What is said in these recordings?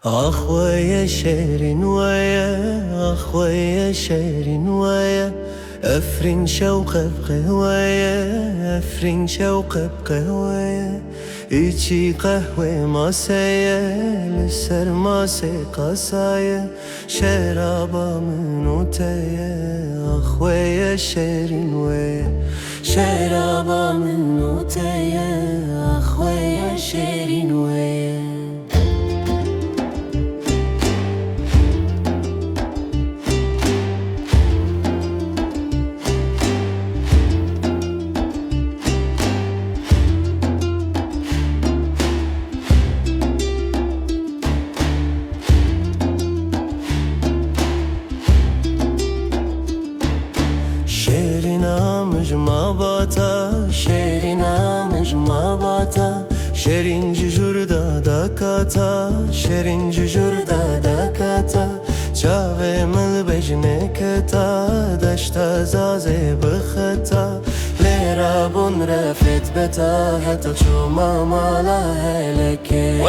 ويا شيرين ويا ويا شيرين ويا أفرن شوقة بقهوية أفرن شوقة بقهوية إيشي قهوة ماسية لسر ماسي قصاية شرابة من وتايا ويا شيرين ويا شرابة من وتايا ويا شيرين ويا مجمع شيرينا مجمع باتا شيرين ججوردا داكاتا شيرين ججوردا داكاتا جاوه مل بجنكتا دشتا زازي بختا ليرا بون رفت بتا حتى شو ماما لا هلكي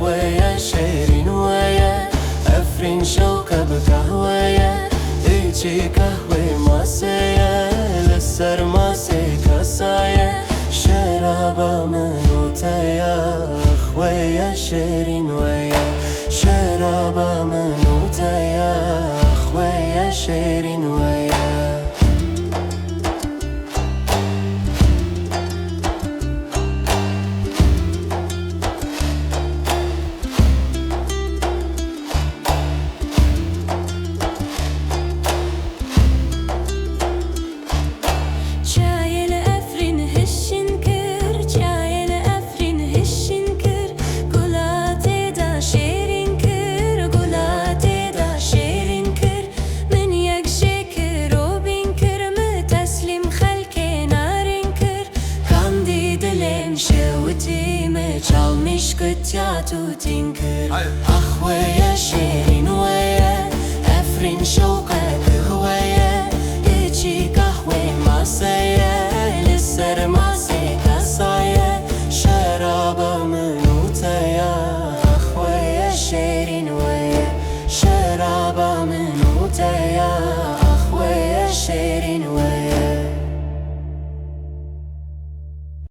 ويا شيرين ويا أفرين شوكة بقهوية إيجي قهوة ماسية لسر ماسي قصاية شرابة من وتايا ويا شيرين ويا شرابة من وتايا ويا شيرين ويا çalmış gıtya tutinker ويا شيرين ويا أفرن شوق